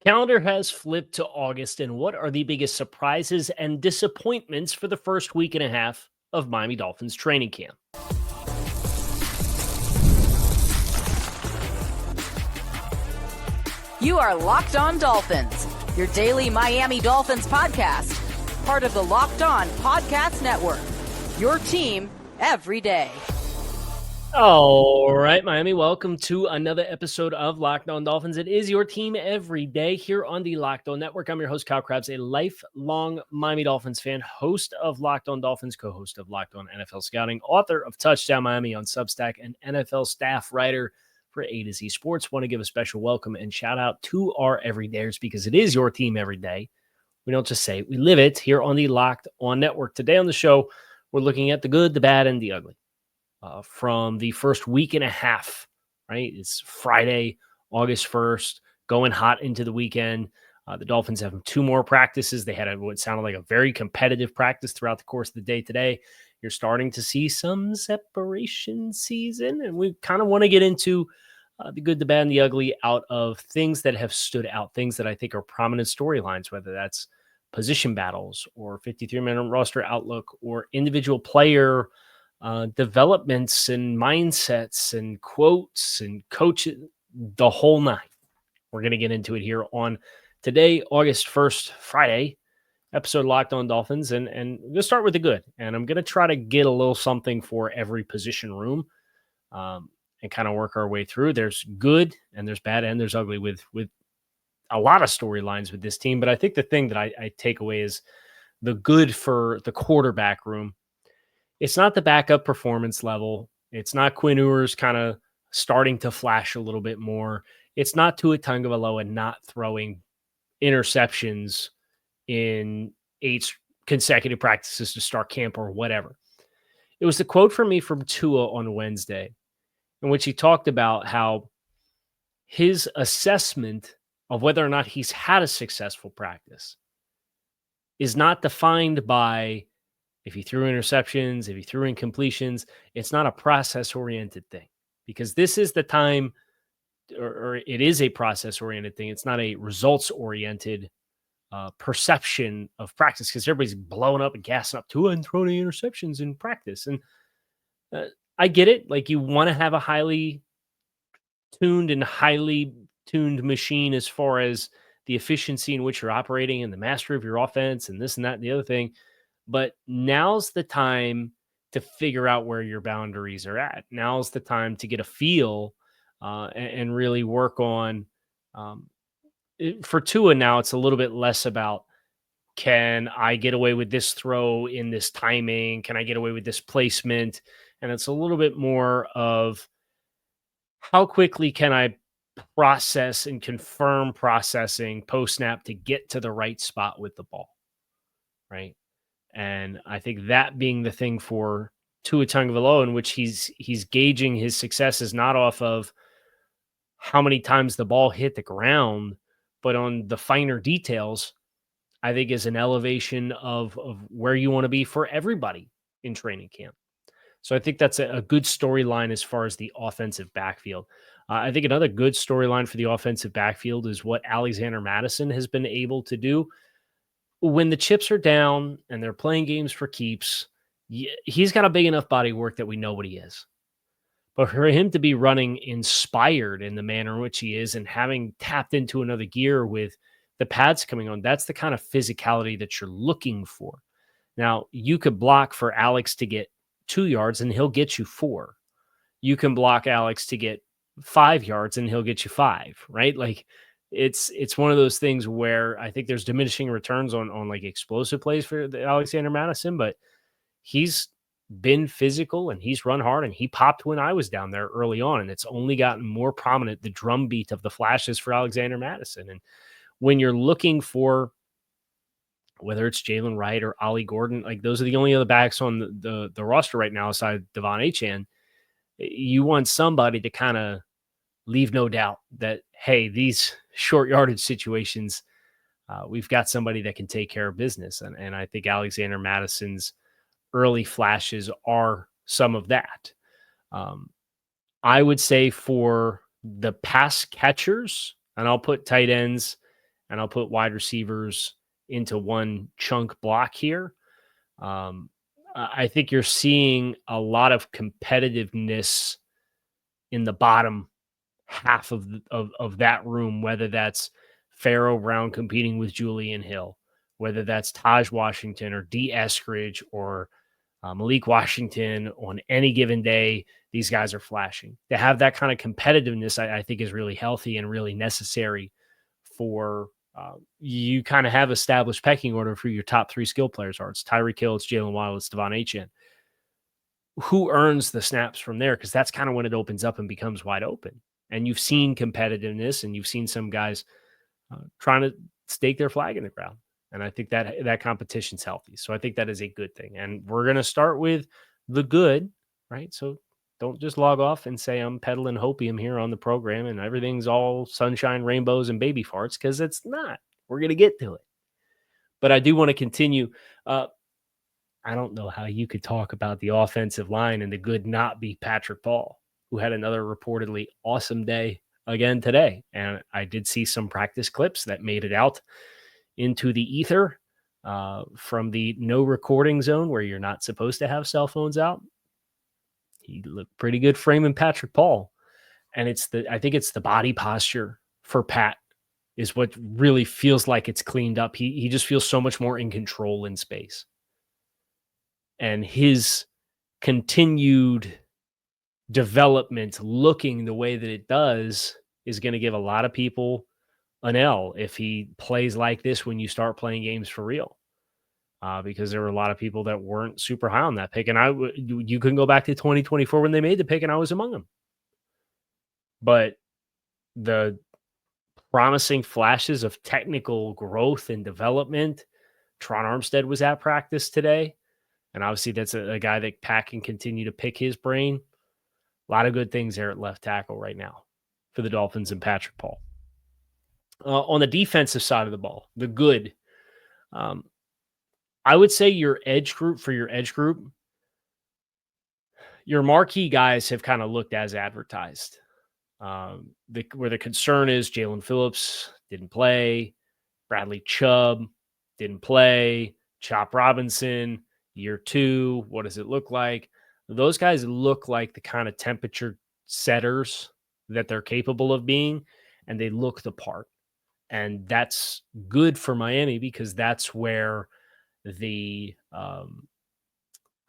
Calendar has flipped to August, and what are the biggest surprises and disappointments for the first week and a half of Miami Dolphins training camp? You are Locked On Dolphins, your daily Miami Dolphins podcast, part of the Locked On Podcast Network, your team every day. All right, Miami, welcome to another episode of Locked On Dolphins. It is your team every day here on the Locked On Network. I'm your host, Kyle Krabs, a lifelong Miami Dolphins fan, host of Locked On Dolphins, co-host of Locked On NFL Scouting, author of Touchdown Miami on Substack, and NFL staff writer for A to Z Sports. Want to give a special welcome and shout out to our everydayers because it is your team every day. We don't just say it, we live it here on the Locked On Network. Today on the show, we're looking at the good, the bad, and the ugly. From the first week and a half, right? It's Friday, August 1st, going hot into the weekend. The Dolphins have two more practices. They had what sounded like a very competitive practice throughout the course of the day today. You're starting to see some separation season, and we kind of want to get into the good, the bad, and the ugly out of things that have stood out, things that I think are prominent storylines, whether that's position battles or 53-man roster outlook or individual player developments and mindsets and quotes and coaches, the whole nine. We're going to get into it here on today, August 1st, Friday, episode Locked On Dolphins. And we'll start with the good. And I'm going to try to get a little something for every position room and kind of work our way through. There's good and there's bad and there's ugly with a lot of storylines with this team. But I think the thing that I take away is the good for the quarterback room. It's not the backup performance level. It's not Quinn Ewers kind of starting to flash a little bit more. It's not Tua Tagovailoa not throwing interceptions in 8 consecutive practices to start camp or whatever. It was the quote from me from Tua on Wednesday, in which he talked about how his assessment of whether or not he's had a successful practice is not defined by if he threw interceptions, if he threw incompletions. It's not a process-oriented thing because this is the time, or it is a process-oriented thing. It's not a results-oriented perception of practice because everybody's blowing up and gassing up Tua and throwing interceptions in practice. And I get it. Like, you want to have a highly tuned machine as far as the efficiency in which you're operating and the mastery of your offense and this and that and the other thing. But now's the time to figure out where your boundaries are at. Now's the time to get a feel and really work on. For Tua now, it's a little bit less about, can I get away with this throw in this timing? Can I get away with this placement? And it's a little bit more of, how quickly can I process and confirm processing post-snap to get to the right spot with the ball, right? And I think that being the thing for Tua Tagovailoa, in which he's gauging his successes not off of how many times the ball hit the ground, but on the finer details, I think is an elevation of where you want to be for everybody in training camp. So I think that's a good storyline as far as the offensive backfield. I think another good storyline for the offensive backfield is what Alexander Mattison has been able to do. When the chips are down and they're playing games for keeps, he's got a big enough body of work that we know what he is. But for him to be running inspired in the manner in which he is and having tapped into another gear with the pads coming on, that's the kind of physicality that you're looking for. Now, you could block for Alex to get 2 yards and he'll get you 4. You can block Alex to get 5 yards and he'll get you 5, right? Like, it's one of those things where I think there's diminishing returns on like explosive plays for the Alexander Mattison, but he's been physical and he's run hard and he popped when I was down there early on. And it's only gotten more prominent, the drumbeat of the flashes for Alexander Mattison. And when you're looking for, whether it's Jalen Wright or Ollie Gordon, like those are the only other backs on the roster right now aside Devon Achane, you want somebody to kind of leave no doubt that, hey, these short yardage situations, we've got somebody that can take care of business. And I think Alexander Mattison's early flashes are some of that. I would say for the pass catchers, and I'll put tight ends and I'll put wide receivers into one chunk block here. I think you're seeing a lot of competitiveness in the bottom half of that room, whether that's Pharaoh Brown competing with Julian Hill, whether that's Taj Washington or D. Eskridge or Malik Washington. On any given day, these guys are flashing. To have that kind of competitiveness, I think is really healthy and really necessary for you kind of have established pecking order for your top three skill players are. It's Tyreek Hill, it's Jalen Waddle, it's Devon Achane. Who earns the snaps from there? Because that's kind of when it opens up and becomes wide open. And you've seen competitiveness, and you've seen some guys trying to stake their flag in the ground. And I think that competition's healthy. So I think that is a good thing. And we're going to start with the good, right? So don't just log off and say I'm peddling hopium here on the program and everything's all sunshine, rainbows, and baby farts, because it's not. We're going to get to it. But I do want to continue. I don't know how you could talk about the offensive line and the good not be Patrick Paul, who had another reportedly awesome day again today. And I did see some practice clips that made it out into the ether from the no recording zone where you're not supposed to have cell phones out. He looked pretty good framing Patrick Paul. And I think it's the body posture for Pat is what really feels like it's cleaned up. He just feels so much more in control in space. And his continued development looking the way that it does is going to give a lot of people an L if he plays like this when you start playing games for real. Because there were a lot of people that weren't super high on that pick. And you can go back to 2024 when they made the pick and I was among them. But the promising flashes of technical growth and development, Tron Armstead was at practice today. And obviously that's a guy that Pat can continue to pick his brain. A lot of good things there at left tackle right now for the Dolphins and Patrick Paul. On the defensive side of the ball, the good, I would say your edge group, your marquee guys have kind of looked as advertised. Where the concern is Jalen Phillips didn't play, Bradley Chubb didn't play, Chop Robinson, year 2, what does it look like? Those guys look like the kind of temperature setters that they're capable of being, and they look the part. And that's good for Miami because that's where the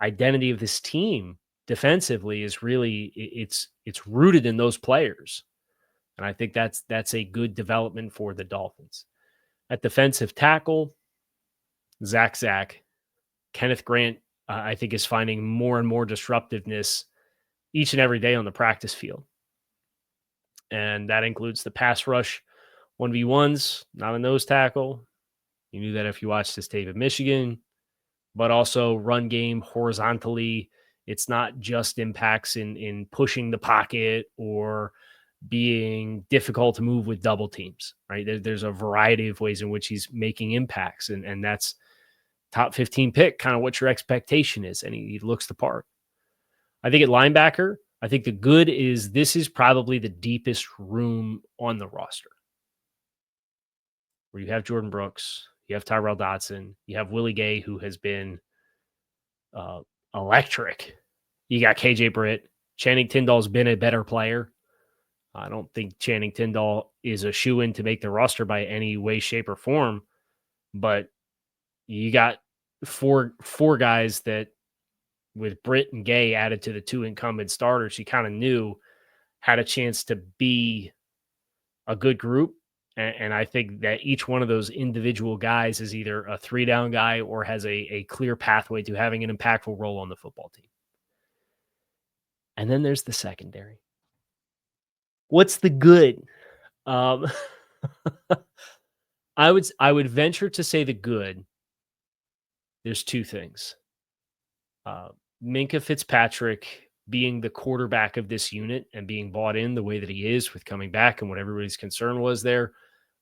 identity of this team defensively is really it's rooted in those players. And I think that's a good development for the Dolphins. At defensive tackle, Zach, Kenneth Grant, I think is finding more and more disruptiveness each and every day on the practice field. And that includes the pass rush 1v1s, not a nose tackle. You knew that if you watched this tape at Michigan, but also run game horizontally. It's not just impacts in pushing the pocket or being difficult to move with double teams, right? There's a variety of ways in which he's making impacts, and that's top 15 pick, kind of what your expectation is, and he looks the part. I think at linebacker, I think the good is this is probably the deepest room on the roster, where you have Jordan Brooks, you have Tyrell Dodson, you have Willie Gay, who has been electric. You got KJ Britt. Channing Tindall's been a better player. I don't think Channing Tindall is a shoo-in to make the roster by any way, shape, or form, but you got four guys that, with Britt and Gay added to the 2 incumbent starters, you kind of knew had a chance to be a good group. And I think that each one of those individual guys is either a 3-down guy or has a clear pathway to having an impactful role on the football team. And then there's the secondary. What's the good? I would venture to say the good. There's 2 things. Minkah Fitzpatrick being the quarterback of this unit and being bought in the way that he is with coming back and what everybody's concern was there.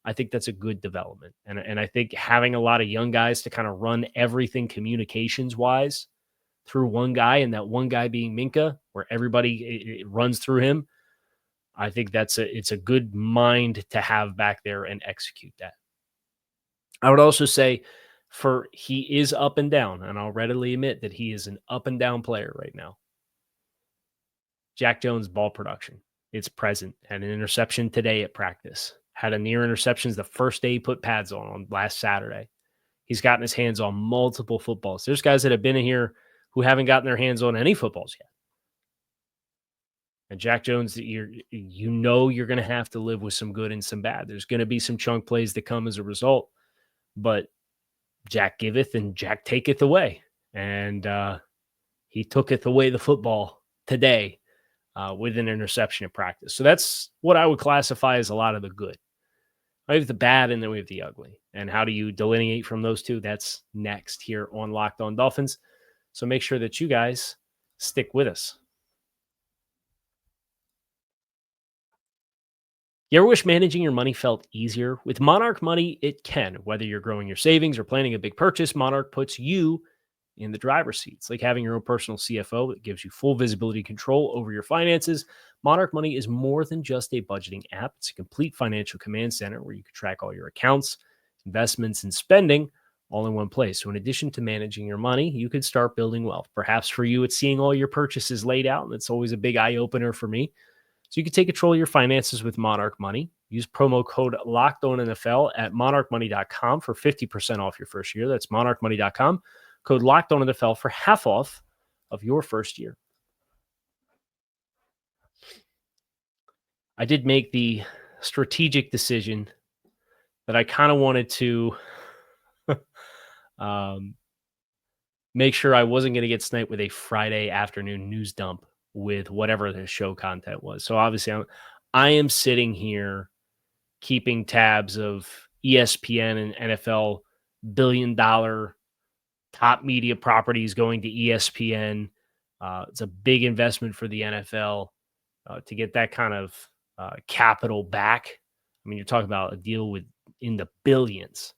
I think that's a good development. And I think having a lot of young guys to kind of run everything communications-wise through one guy, and that one guy being Minkah, where everybody it runs through him, I think it's a good mind to have back there and execute that. I would also say he is up and down, and I'll readily admit that he is an up and down player right now. Jack Jones' ball production, it's present. Had an interception today at practice. Had a near interceptions the first day he put pads on last Saturday. He's gotten his hands on multiple footballs. There's guys that have been in here who haven't gotten their hands on any footballs yet. And Jack Jones, you're going to have to live with some good and some bad. There's going to be some chunk plays that come as a result, but Jack giveth and Jack taketh away. And he tooketh away the football today with an interception at practice. So that's what I would classify as a lot of the good. We have the bad and then we have the ugly. And how do you delineate from those two? That's next here on Locked On Dolphins. So make sure that you guys stick with us. You ever wish managing your money felt easier? With Monarch Money, it can. Whether you're growing your savings or planning a big purchase, Monarch puts you in the driver's seat. It's like having your own personal CFO that gives you full visibility and control over your finances. Monarch Money is more than just a budgeting app. It's a complete financial command center where you can track all your accounts, investments, and spending all in one place. So in addition to managing your money, you could start building wealth. Perhaps for you, it's seeing all your purchases laid out, and it's always a big eye-opener for me. So you can take control of your finances with Monarch Money. Use promo code LOCKEDONNFL at monarchmoney.com for 50% off your first year. That's monarchmoney.com. Code LOCKEDONNFL for half off of your first year. I did make the strategic decision that I kind of wanted to make sure I wasn't going to get sniped with a Friday afternoon news dump with whatever the show content was. So obviously I am sitting here keeping tabs of ESPN and NFL billion-dollar top media properties going to ESPN. It's a big investment for the NFL to get that kind of capital back. I mean, you're talking about a deal in the billions.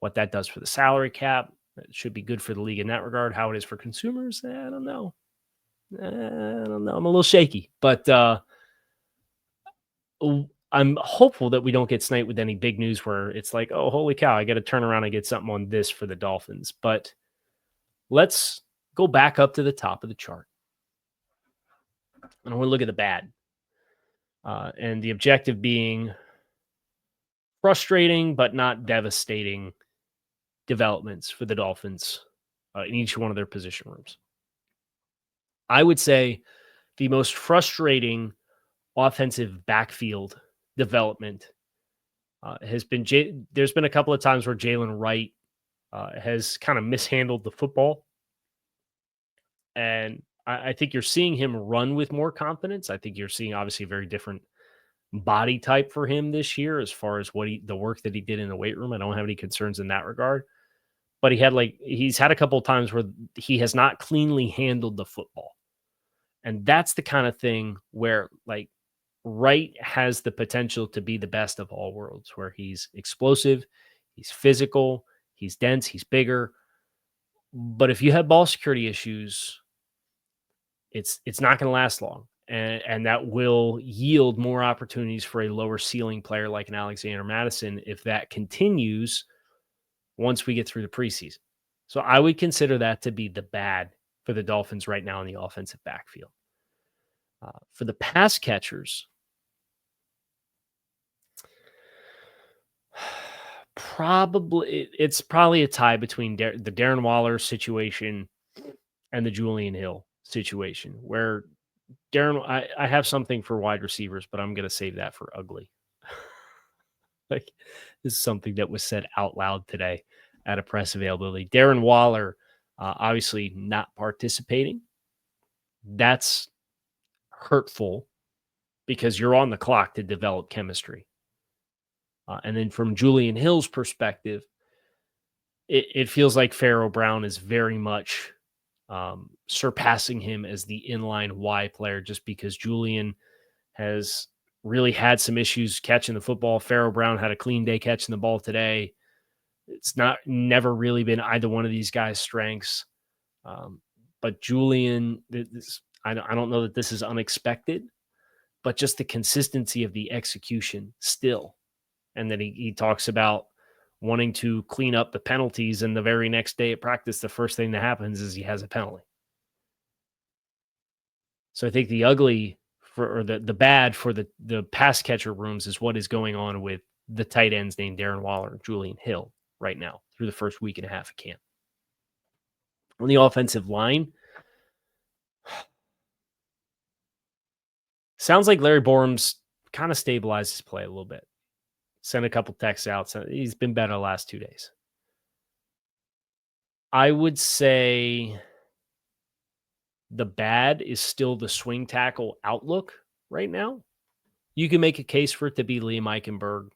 What that does for the salary cap, it should be good for the league in that regard. How it is for consumers, I don't know. I'm a little shaky, but I'm hopeful that we don't get sniped with any big news where it's like, oh, holy cow, I got to turn around and get something on this for the Dolphins. But let's go back up to the top of the chart. And I want to look at the bad. And the objective being frustrating but not devastating developments for the Dolphins in each one of their position rooms. I would say the most frustrating offensive backfield development has been there's been a couple of times where Jalen Wright has kind of mishandled the football. And I think you're seeing him run with more confidence. I think you're seeing obviously a very different body type for him this year as far as the work that he did in the weight room. I don't have any concerns in that regard. But he's had a couple of times where he has not cleanly handled the football. And that's the kind of thing where Wright has the potential to be the best of all worlds, where he's explosive, he's physical, he's dense, he's bigger. But if you have ball security issues, it's not going to last long. And that will yield more opportunities for a lower ceiling player like an Alexander Mattison if that continues once we get through the preseason. So I would consider that to be the bad for the Dolphins right now in the offensive backfield. For the pass catchers, it's probably a tie between the Darren Waller situation and the Julian Hill situation, where I have something for wide receivers, but I'm going to save that for ugly. This is something that was said out loud today at a press availability. Darren Waller, obviously not participating. That's hurtful because you're on the clock to develop chemistry. And then from Julian Hill's perspective, it feels like Pharaoh Brown is very much surpassing him as the inline Y player, just because Julian has really had some issues catching the football. Pharaoh Brown had a clean day catching the ball today. It's never really been either one of these guys' strengths. But Julian, I don't know that this is unexpected, but just the consistency of the execution still. And then he talks about wanting to clean up the penalties, and the very next day at practice, the first thing that happens is he has a penalty. So I think the ugly or the bad for the pass catcher rooms is what is going on with the tight ends named Darren Waller and Julian Hill right now through the first week and a half of camp. On the offensive line, sounds like Larry Borum's kind of stabilized his play a little bit. Sent a couple texts out. So he's been better the last 2 days. I would say the bad is still the swing tackle outlook right now. You can make a case for it to be Liam Eichenberg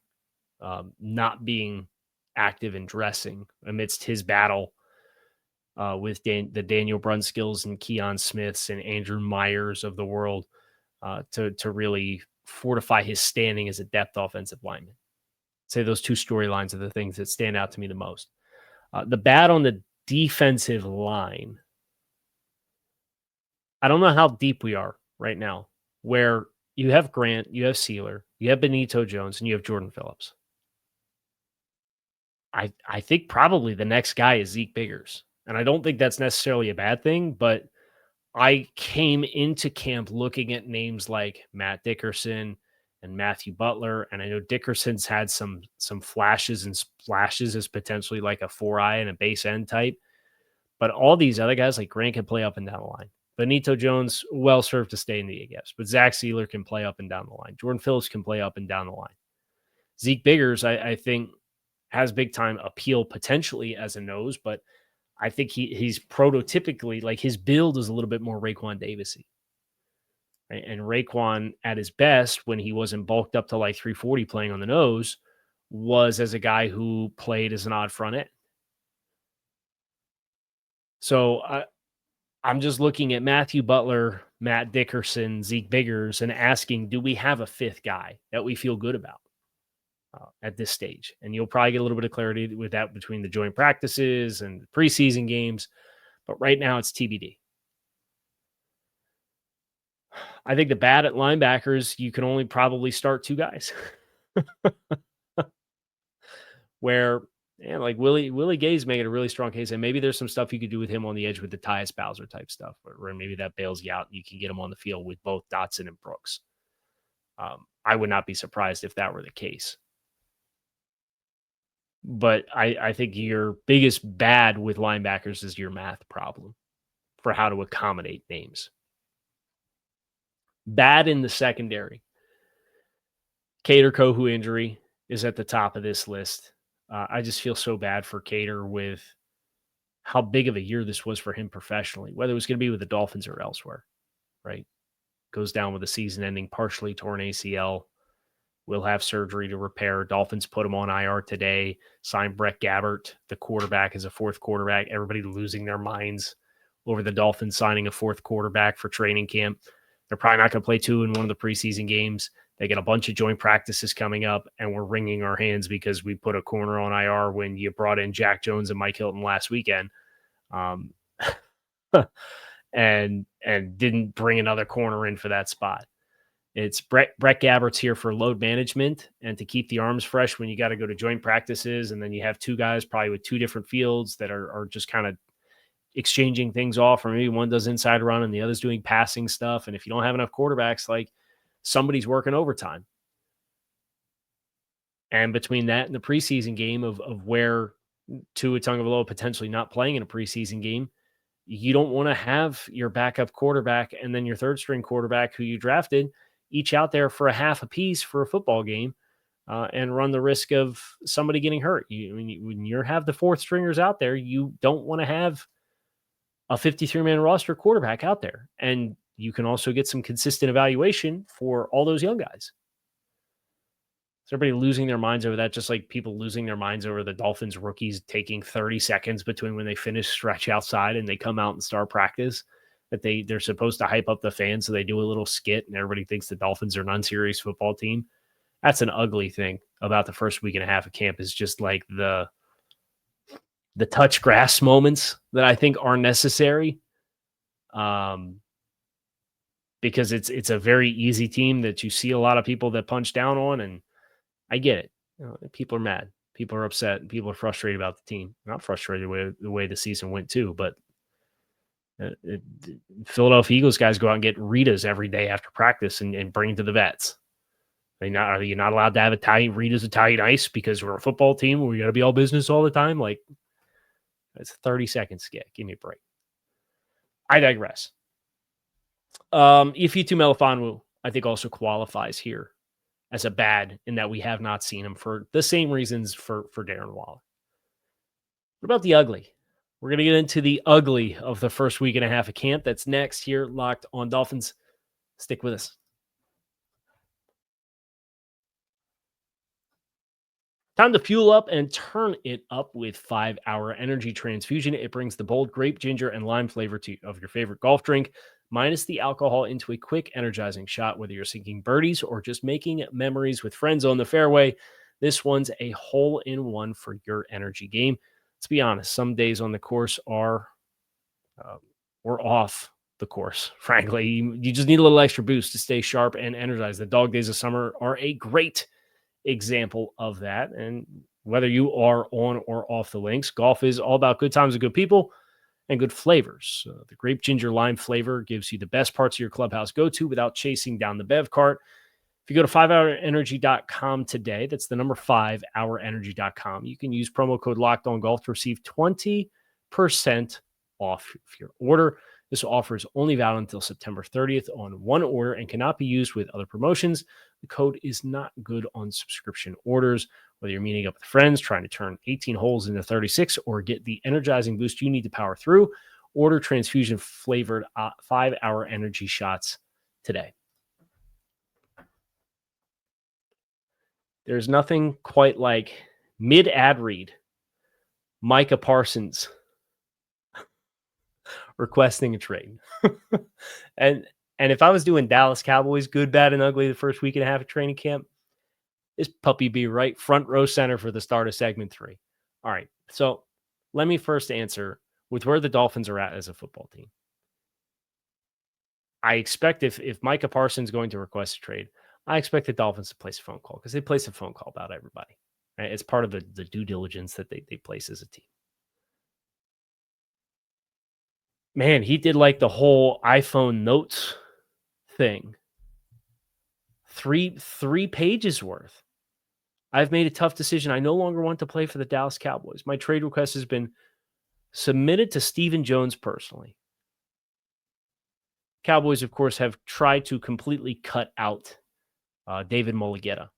not being active and dressing amidst his battle with the Daniel Brunskills and Keon Smiths and Andrew Myers of the world to really fortify his standing as a depth offensive lineman. I'd say those two storylines are the things that stand out to me the most. The bad on the defensive line, I don't know how deep we are right now, where you have Grant, you have Sealer, you have Benito Jones, and you have Jordan Phillips. I think probably the next guy is Zeke Biggers. And I don't think that's necessarily a bad thing, but I came into camp looking at names like Matt Dickerson and Matthew Butler. And I know Dickerson's had some flashes and splashes as potentially like a 4-eye and a base end type. But all these other guys like Grant can play up and down the line. Benito Jones, well served to stay in the A-gaps. But Zach Sealer can play up and down the line. Jordan Phillips can play up and down the line. Zeke Biggers, I think, has big time appeal potentially as a nose, but I think he's prototypically, like his build is a little bit more Raekwon Davis-y. Right? And Raekwon at his best, when he wasn't bulked up to like 340 playing on the nose, was as a guy who played as an odd front end. So I'm just looking at Matthew Butler, Matt Dickerson, Zeke Biggers, and asking, do we have a fifth guy that we feel good about at this stage? And you'll probably get a little bit of clarity with that between the joint practices and the preseason games. But right now it's TBD. I think the bad at linebackers, you can only probably start two guys. Where, like Willie Gay's making a really strong case, and maybe there's some stuff you could do with him on the edge with the Tyus Bowser type stuff, where maybe that bails you out and you can get him on the field with both Dotson and Brooks. I would not be surprised if that were the case. But I think your biggest bad with linebackers is your math problem for how to accommodate names. Bad in the secondary. Cater Kohu injury is at the top of this list. I just feel so bad for Cater with how big of a year this was for him professionally, whether it was going to be with the Dolphins or elsewhere, right? Goes down with a season-ending, partially torn ACL. Will have surgery to repair. Dolphins put him on IR today. Signed Brett Gabbert, the quarterback, as a fourth quarterback. Everybody losing their minds over the Dolphins signing a fourth quarterback for training camp. They're probably not going to play two in one of the preseason games. They get a bunch of joint practices coming up, and we're wringing our hands because we put a corner on IR when you brought in Jack Jones and Mike Hilton last weekend, and didn't bring another corner in for that spot. It's Brett Gabbert's here for load management and to keep the arms fresh when you got to go to joint practices, and then you have two guys probably with two different fields that are just kind of exchanging things off, or maybe one does inside run and the other's doing passing stuff. And if you don't have enough quarterbacks, like somebody's working overtime. And between that and the preseason game of where Tua Tagovailoa potentially not playing in a preseason game, you don't want to have your backup quarterback and then your third string quarterback who you drafted each out there for a half a piece for a football game and run the risk of somebody getting hurt. When you have the fourth stringers out there, you don't want to have a 53-man roster quarterback out there. And you can also get some consistent evaluation for all those young guys. Is everybody losing their minds over that? Just like people losing their minds over the Dolphins rookies taking 30 seconds between when they finish stretch outside and they come out and start practice, that they're supposed to hype up the fans. So they do a little skit and everybody thinks the Dolphins are an unserious football team. That's an ugly thing about the first week and a half of camp, is just like the touch grass moments that I think are necessary. Because it's a very easy team that you see a lot of people that punch down on, and I get it. People are mad. People are upset. People are frustrated about the team. Not frustrated with the way the season went too, but Philadelphia Eagles guys go out and get Ritas every day after practice and bring to the vets. Are you not allowed to have Rita's Italian ice because we're a football team where we got to be all business all the time? Like, it's a 30-second skit. Give me a break. I digress. Ifeatu Melifonwu, I think, also qualifies here as a bad in that we have not seen him for the same reasons for Darren Waller. What about the ugly? We're going to get into the ugly of the first week and a half of camp. That's next here, Locked on Dolphins. Stick with us. Time to fuel up and turn it up with 5-Hour Energy Transfusion. It brings the bold grape, ginger, and lime flavor of your favorite golf drink, minus the alcohol, into a quick, energizing shot. Whether you're sinking birdies or just making memories with friends on the fairway, this one's a hole-in-one for your energy game. Let's be honest, some days on the course are we're off the course, frankly. You just need a little extra boost to stay sharp and energized. The dog days of summer are a great example of that. And whether you are on or off the links, golf is all about good times and good people and good flavors. The grape ginger lime flavor gives you the best parts of your clubhouse go-to without chasing down the bev cart. If you go to 5hourenergy.com today, that's the number 5hourenergy.com, you can use promo code LOCKEDONGolf to receive 20% off your order. This offer is only valid until September 30th on one order and cannot be used with other promotions. The code is not good on subscription orders. Whether you're meeting up with friends, trying to turn 18 holes into 36, or get the energizing boost you need to power through, order transfusion flavored 5-Hour Energy shots today. There's nothing quite like mid-ad read Micah Parsons requesting a trade. and if I was doing Dallas Cowboys good, bad, and ugly the first week and a half of training camp, this puppy be right front row center for the start of segment 3. All right, so let me first answer with where the Dolphins are at as a football team. I expect if Micah Parsons is going to request a trade, I expect the Dolphins to place a phone call because they place a phone call about everybody. Right? It's part of the due diligence that they place as a team. Man, he did like the whole iPhone notes thing. Three pages worth. I've made a tough decision. I no longer want to play for the Dallas Cowboys. My trade request has been submitted to Stephen Jones personally. Cowboys, of course, have tried to completely cut out David Mulugheta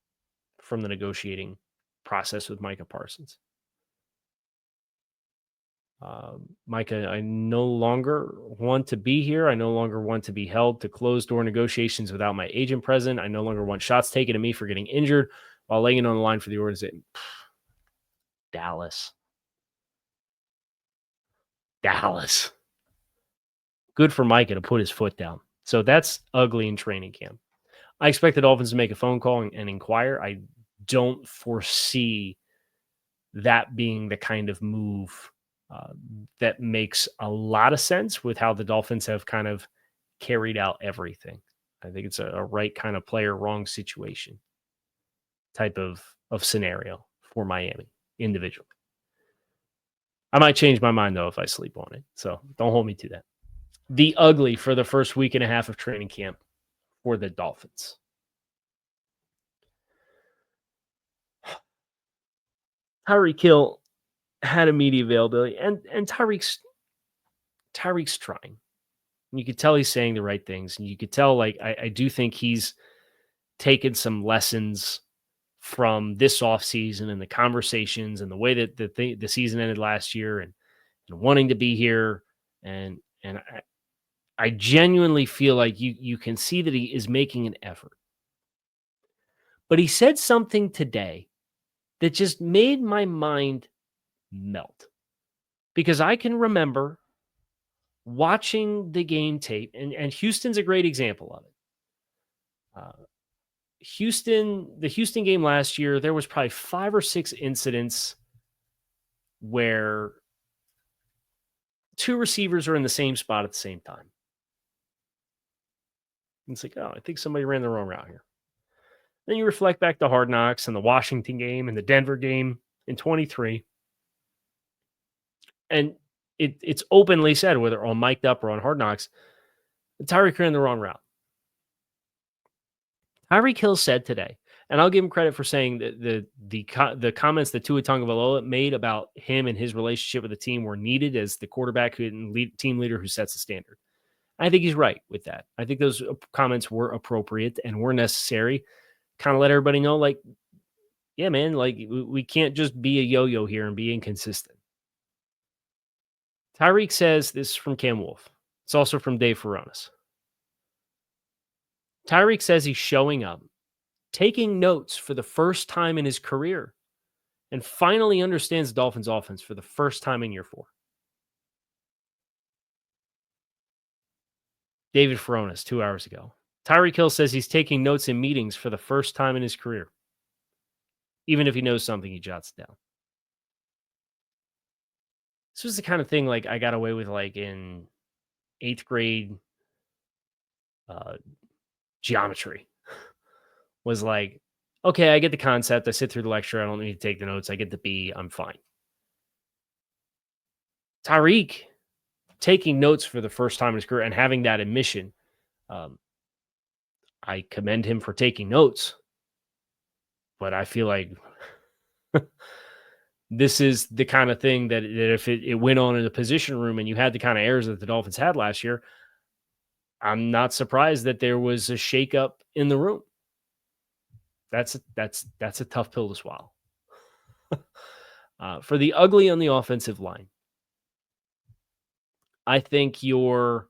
from the negotiating process with Micah Parsons. Micah, I no longer want to be here. I no longer want to be held to closed-door negotiations without my agent present. I no longer want shots taken at me for getting injured while laying it on the line for the organization. Dallas. Good for Micah to put his foot down. So that's ugly in training camp. I expect the Dolphins to make a phone call and inquire. I don't foresee that being the kind of move that makes a lot of sense with how the Dolphins have kind of carried out everything. I think it's a right kind of player, wrong situation type of scenario for Miami individually. I might change my mind, though, if I sleep on it. So don't hold me to that. The ugly for the first week and a half of training camp for the Dolphins. Tyreek Hill had a media availability, and Tyreek's trying. You could tell he's saying the right things, and you could tell, like, I do think he's taken some lessons from this offseason and the conversations and the way that the season ended last year and wanting to be here. And I genuinely feel like you can see that he is making an effort. But he said something today that just made my mind melt. Because I can remember watching the game tape, and Houston's a great example of it. The Houston game last year, there was probably 5 or 6 incidents where 2 receivers are in the same spot at the same time. And it's like, oh, I think somebody ran the wrong route here. Then you reflect back to Hard Knocks and the Washington game and the Denver game. in 23. And it's openly said, whether on Mic'd Up or on Hard Knocks, Tyreek ran the wrong route. Tyreek Hill said today, and I'll give him credit for saying that the comments that Tua Tagovailoa made about him and his relationship with the team were needed as the quarterback and team leader who sets the standard. I think he's right with that. I think those comments were appropriate and were necessary. Kind of let everybody know, like, yeah, man, like we can't just be a yo-yo here and be inconsistent. Tyreek says, this is from Cam Wolf. It's also from Dave Furonis. Tyreek says he's showing up, taking notes for the first time in his career, and finally understands the Dolphins offense for the first time in year 4. David Furonis, 2 hours ago. Tyreek Hill says he's taking notes in meetings for the first time in his career. Even if he knows something, he jots it down. This was the kind of thing like I got away with like in 8th grade geometry. Was like, okay, I get the concept. I sit through the lecture. I don't need to take the notes. I get the B. I'm fine. Tyreek taking notes for the first time in his career and having that admission. I commend him for taking notes, but I feel like this is the kind of thing that if it went on in the position room and you had the kind of errors that the Dolphins had last year, I'm not surprised that there was a shakeup in the room. That's a tough pill to swallow. For the ugly on the offensive line, I think you're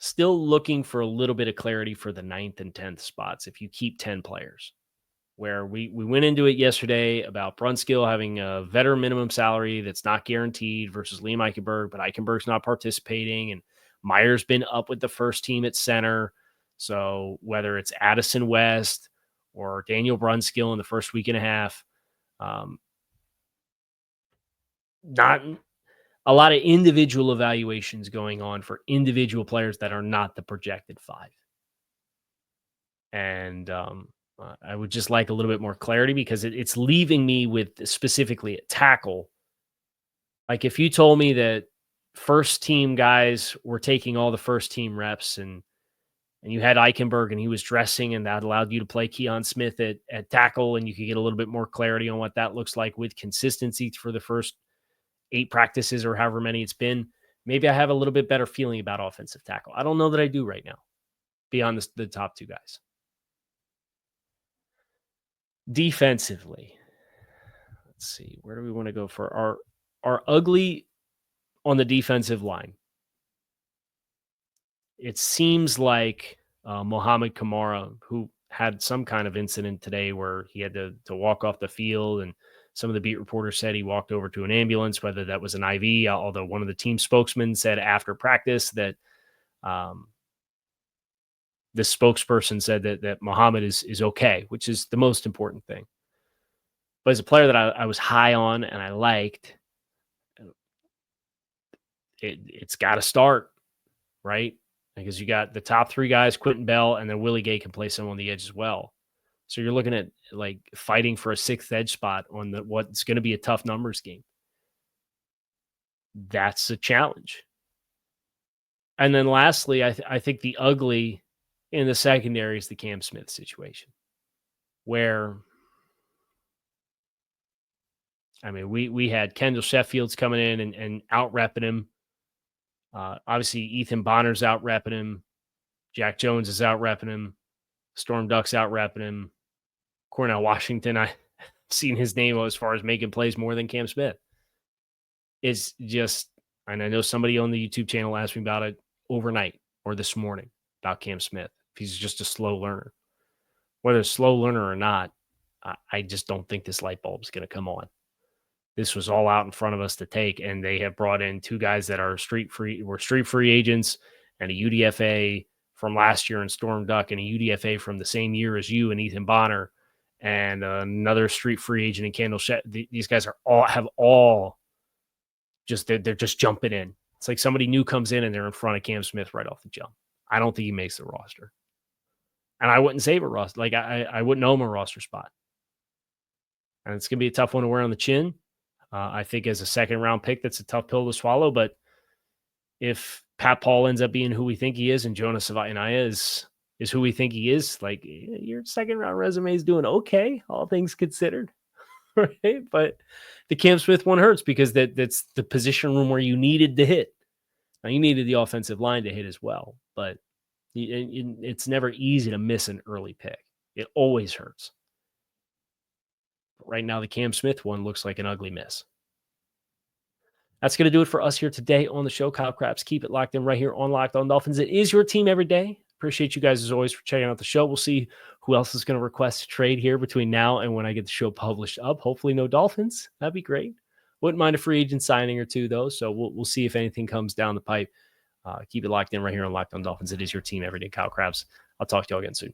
still looking for a little bit of clarity for the 9th and 10th spots if you keep 10 players. Where we went into it yesterday about Brunskill having a veteran minimum salary that's not guaranteed versus Liam Eichenberg, but Eichenberg's not participating, and Meyer's been up with the first team at center. So whether it's Addison West or Daniel Brunskill in the first week and a half, not a lot of individual evaluations going on for individual players that are not the projected 5. And I would just like a little bit more clarity because it's leaving me with specifically at tackle. Like if you told me that first team guys were taking all the first team reps and you had Eichenberg and he was dressing and that allowed you to play Keon Smith at tackle and you could get a little bit more clarity on what that looks like with consistency for the first 8 practices or however many it's been, maybe I have a little bit better feeling about offensive tackle. I don't know that I do right now beyond the top 2 guys. Defensively, let's see, where do we want to go for our ugly on the defensive line? It seems like Mohamed Kamara, who had some kind of incident today where he had to walk off the field, and some of the beat reporters said he walked over to an ambulance, whether that was an IV, although one of the team spokesmen said after practice that the spokesperson said that Mohamed is okay, which is the most important thing. But as a player that I was high on and I liked, it's got to start, right? Because you got the top 3 guys, Quentin Bell, and then Willie Gay can play some on the edge as well. So you're looking at like fighting for a 6th edge spot on what's going to be a tough numbers game. That's a challenge. And then lastly, I think the ugly in the secondary is the Cam Smith situation, where, I mean, we had Kendall Sheffield's coming in and out-repping him. Obviously, Ethan Bonner's out-repping him. Jack Jones is out-repping him. Storm Duck's out-repping him. Cornell Washington, I've seen his name as far as making plays more than Cam Smith. It's just, and I know somebody on the YouTube channel asked me about it overnight or this morning about Cam Smith. If he's just a slow learner. Whether a slow learner or not, I just don't think this light bulb is going to come on. This was all out in front of us to take, and they have brought in 2 guys that are street free agents and a UDFA from last year in Storm Duck and a UDFA from the same year as you and Ethan Bonner and another street free agent in Kendall Shett. These guys have all just, they're just jumping in. It's like somebody new comes in and they're in front of Cam Smith right off the jump. I don't think he makes the roster. And I wouldn't save a roster. Like I wouldn't own a roster spot. And it's going to be a tough one to wear on the chin. I think as a second-round pick, that's a tough pill to swallow. But if Pat Paul ends up being who we think he is and Jonas Savaiinaia is who we think he is, like, your second-round resume is doing okay, all things considered. Right? But the Cam Smith one hurts because that's the position room where you needed to hit. Now, you needed the offensive line to hit as well, but it's never easy to miss an early pick. It always hurts. But right now, the Cam Smith one looks like an ugly miss. That's going to do it for us here today on the show. Kyle Crabbs, keep it locked in right here on Locked On Dolphins. It is your team every day. Appreciate you guys as always for checking out the show. We'll see who else is going to request a trade here between now and when I get the show published up. Hopefully no Dolphins. That'd be great. Wouldn't mind a free agent signing or two, though. So we'll see if anything comes down the pipe. Keep it locked in right here on Locked On Dolphins. It is your team every day. Kyle Crabbs. I'll talk to you all again soon.